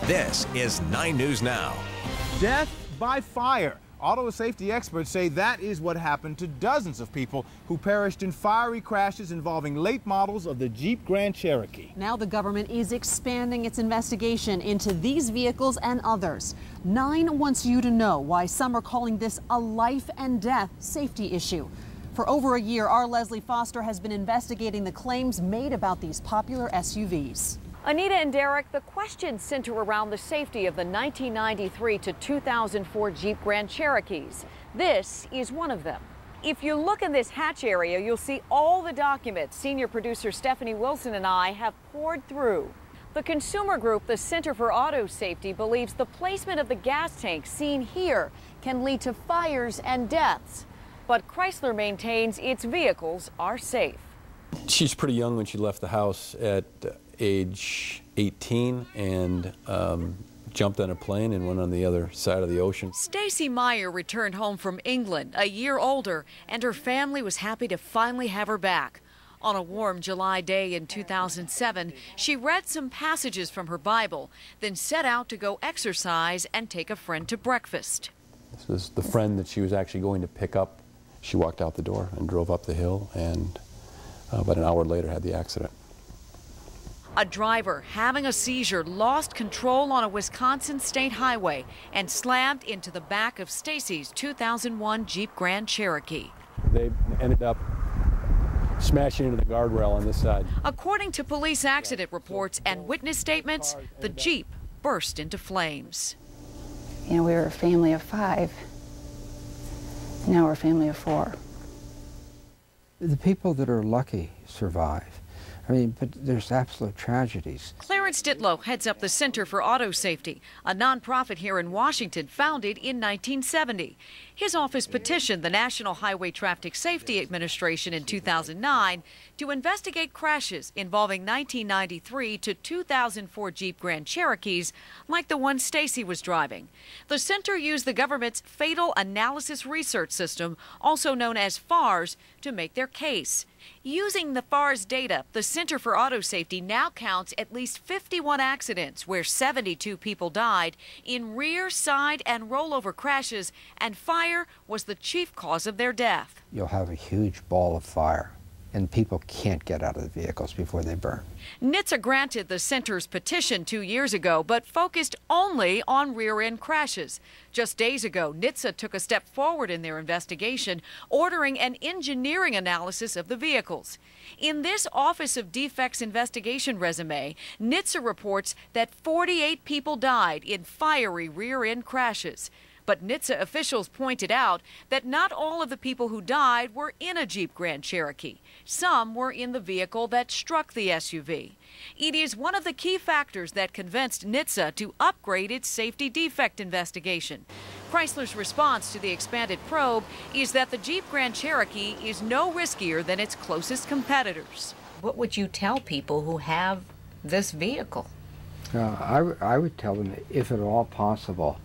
This is 9 News Now. Death by fire. Auto safety experts say that is what happened to dozens of people who perished in fiery crashes involving late models of the Jeep Grand Cherokee. Now the government is expanding its investigation into these vehicles and others. 9 wants you to know why some are calling this a life and death safety issue. For over a year, our Leslie Foster has been investigating the claims made about these popular SUVs. Anita and Derek, the questions center around the safety of the 1993 to 2004 Jeep Grand Cherokees. This is one of them. If you look in this hatch area, you'll see all the documents senior producer Stephanie Wilson and I have poured through. The consumer group, the Center for Auto Safety, believes the placement of the gas tank seen here can lead to fires and deaths. But Chrysler maintains its vehicles are safe. She's pretty young when she left the house at age 18 and jumped on a plane and went on the other side of the ocean. Stacy Meyer returned home from England a year older, and her family was happy to finally have her back. On a warm July day in 2007, she read some passages from her Bible, then set out to go exercise and take a friend to breakfast. This is the friend that she was actually going to pick up. She walked out the door and drove up the hill, and about an hour later had the accident. A driver having a seizure lost control on a Wisconsin state highway and slammed into the back of Stacy's 2001 Jeep Grand Cherokee. They ended up smashing into the guardrail on this side. According to police accident reports and witness statements, the Jeep burst into flames. You know, we were a family of 5. Now we're a family of 4. The people that are lucky survive. I mean, but there's absolute tragedies. Clarence Ditlow heads up the Center for Auto Safety, a nonprofit here in Washington founded in 1970. His office petitioned the National Highway Traffic Safety Administration in 2009 to investigate crashes involving 1993 to 2004 Jeep Grand Cherokees like the one Stacy was driving. The center used the government's Fatal Analysis Research System, also known as FARS, to make their case. Using the FARS data, the Center for Auto Safety now counts at least 51 accidents where 72 people died in rear, side, and rollover crashes, and fire was the chief cause of their death. You'll have a huge ball of fire, and people can't get out of the vehicles before they burn. NHTSA granted the center's petition 2 years ago, but focused only on rear-end crashes. Just days ago, NHTSA took a step forward in their investigation, ordering an engineering analysis of the vehicles. In this Office of Defects investigation resume, NHTSA reports that 48 people died in fiery rear-end crashes. But NHTSA officials pointed out that not all of the people who died were in a Jeep Grand Cherokee. Some were in the vehicle that struck the SUV. It is one of the key factors that convinced NHTSA to upgrade its safety defect investigation. Chrysler's response to the expanded probe is that the Jeep Grand Cherokee is no riskier than its closest competitors. What would you tell people who have this vehicle? I would tell them, if at all possible,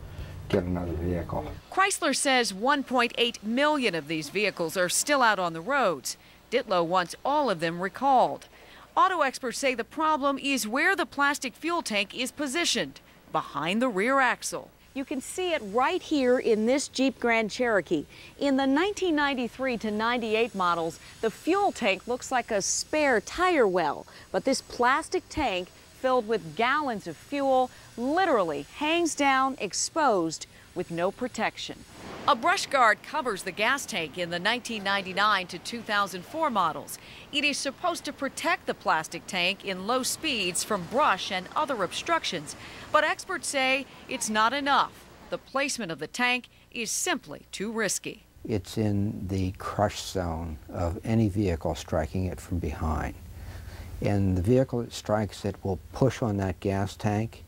get another vehicle. Chrysler says 1.8 million of these vehicles are still out on the roads. Ditlow wants all of them recalled. Auto experts say the problem is where the plastic fuel tank is positioned, behind the rear axle. You can see it right here in this Jeep Grand Cherokee. In the 1993 to 98 models, the fuel tank looks like a spare tire well, but this plastic tank filled with gallons of fuel literally hangs down exposed with no protection. A brush guard covers the gas tank in the 1999 to 2004 models. It is supposed to protect the plastic tank in low speeds from brush and other obstructions, but experts say it's not enough. The placement of the tank is simply too risky. It's in the crush zone of any vehicle striking it from behind. And the vehicle that strikes it will push on that gas tank,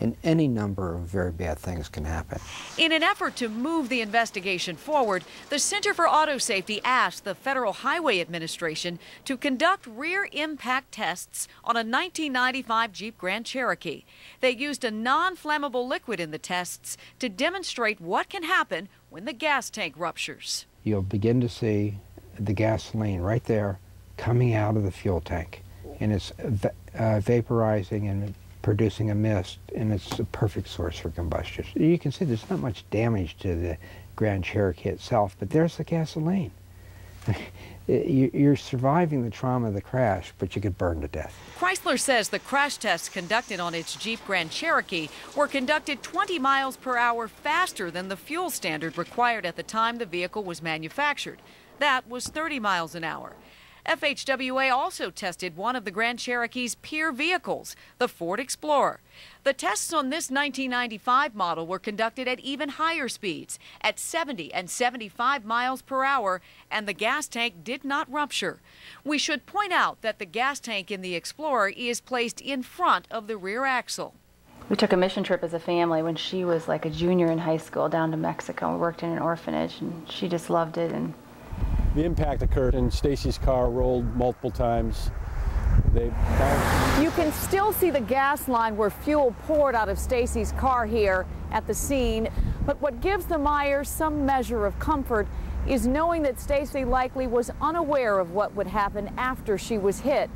and any number of very bad things can happen. In an effort to move the investigation forward, the Center for Auto Safety asked the Federal Highway Administration to conduct rear impact tests on a 1995 Jeep Grand Cherokee. They used a non-flammable liquid in the tests to demonstrate what can happen when the gas tank ruptures. You'll begin to see the gasoline right there coming out of the fuel tank, and it's vaporizing and producing a mist, and it's a perfect source for combustion. You can see there's not much damage to the Grand Cherokee itself, but there's the gasoline. You're surviving the trauma of the crash, but you could burn to death. Chrysler says the crash tests conducted on its Jeep Grand Cherokee were conducted 20 miles per hour faster than the fuel standard required at the time the vehicle was manufactured. That was 30 miles an hour. FHWA also tested one of the Grand Cherokee's peer vehicles, the Ford Explorer. The tests on this 1995 model were conducted at even higher speeds, at 70 and 75 miles per hour, and the gas tank did not rupture. We should point out that the gas tank in the Explorer is placed in front of the rear axle. We took a mission trip as a family when she was like a junior in high school down to Mexico. We worked in an orphanage, and she just loved it. And the impact occurred and Stacy's car rolled multiple times. They bounced. You can still see the gas line where fuel poured out of Stacy's car here at the scene. But what gives the Myers some measure of comfort is knowing that Stacy likely was unaware of what would happen after she was hit.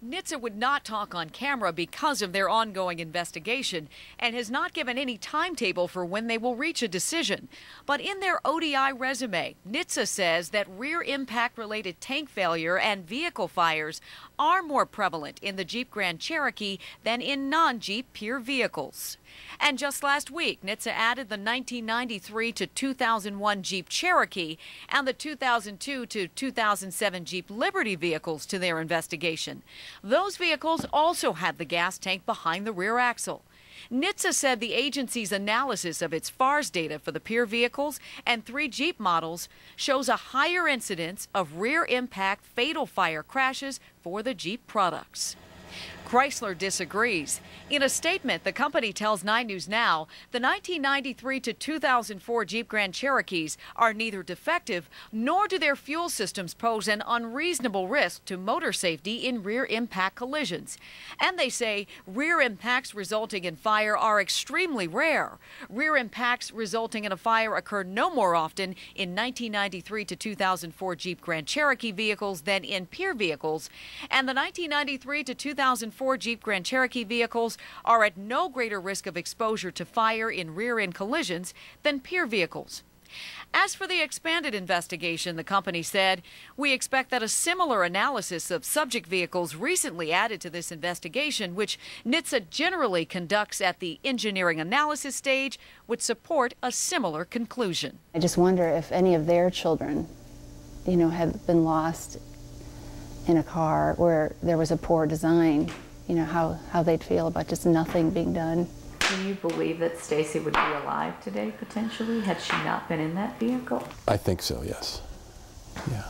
NHTSA would not talk on camera because of their ongoing investigation and has not given any timetable for when they will reach a decision. But in their ODI resume, NHTSA says that rear impact-related tank failure and vehicle fires are more prevalent in the Jeep Grand Cherokee than in non-Jeep peer vehicles. And just last week, NHTSA added the 1993 to 2001 Jeep Cherokee and the 2002 to 2007 Jeep Liberty vehicles to their investigation. Those vehicles also had the gas tank behind the rear axle. NHTSA said the agency's analysis of its FARS data for the peer vehicles and 3 Jeep models shows a higher incidence of rear impact fatal fire crashes for the Jeep products. Chrysler disagrees. In a statement, the company tells 9 News Now the 1993 to 2004 Jeep Grand Cherokees are neither defective nor do their fuel systems pose an unreasonable risk to motor safety in rear impact collisions. And they say rear impacts resulting in fire are extremely rare. Rear impacts resulting in a fire occur no more often in 1993 to 2004 Jeep Grand Cherokee vehicles than in peer vehicles, and the 1993 to 2004 Jeep Grand Cherokee vehicles are at no greater risk of exposure to fire in rear-end collisions than peer vehicles. As for the expanded investigation, the company said, we expect that a similar analysis of subject vehicles recently added to this investigation, which NHTSA generally conducts at the engineering analysis stage, would support a similar conclusion. I just wonder if any of their children, had been lost in a car where there was a poor design, how they'd feel about just nothing being done. Do you believe that Stacy would be alive today, potentially, had she not been in that vehicle? I think so, yes. Yeah.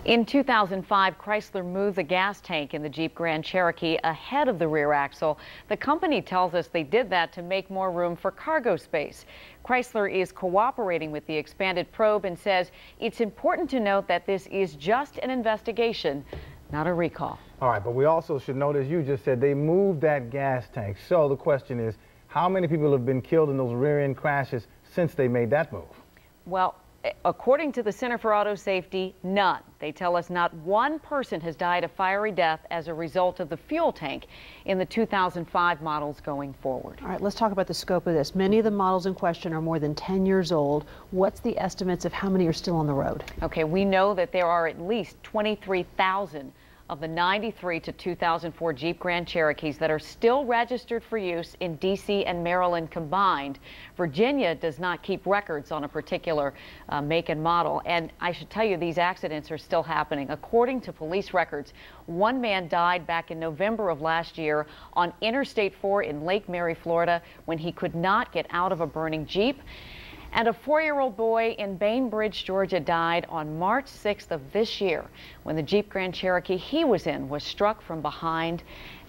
In 2005, Chrysler moved the gas tank in the Jeep Grand Cherokee ahead of the rear axle. The company tells us they did that to make more room for cargo space. Chrysler is cooperating with the expanded probe and says it's important to note that this is just an investigation, not a recall. All right, but we also should note, as you just said, they moved that gas tank. So the question is, how many people have been killed in those rear-end crashes since they made that move? Well, according to the Center for Auto Safety, none. They tell us not one person has died a fiery death as a result of the fuel tank in the 2005 models going forward. All right, let's talk about the scope of this. Many of the models in question are more than 10 years old. What's the estimates of how many are still on the road? Okay, we know that there are at least 23,000 of the 93 to 2004 Jeep Grand Cherokees that are still registered for use in D.C. and Maryland combined. Virginia does not keep records on a particular make and model. And I should tell you, these accidents are still happening. According to police records, one man died back in November of last year on Interstate 4 in Lake Mary, Florida, when he could not get out of a burning Jeep. And a 4-year-old boy in Bainbridge, Georgia died on March 6th of this year when the Jeep Grand Cherokee he was in was struck from behind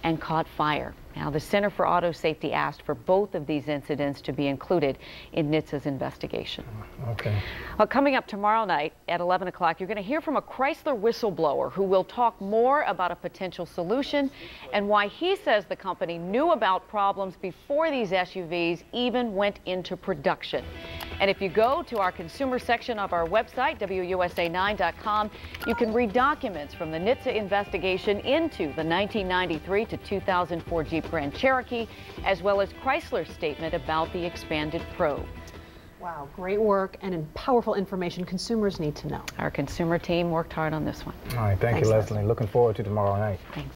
and caught fire. Now, the Center for Auto Safety asked for both of these incidents to be included in NHTSA's investigation. Okay. Well, coming up tomorrow night at 11 o'clock, you're going to hear from a Chrysler whistleblower who will talk more about a potential solution and why he says the company knew about problems before these SUVs even went into production. And if you go to our consumer section of our website, WUSA9.com, you can read documents from the NHTSA investigation into the 1993 to 2004 Jeep Grand Cherokee, as well as Chrysler's statement about the expanded probe. Wow, great work and powerful information consumers need to know. Our consumer team worked hard on this one. All right, thank you, Leslie. Looking forward to tomorrow night. Thanks.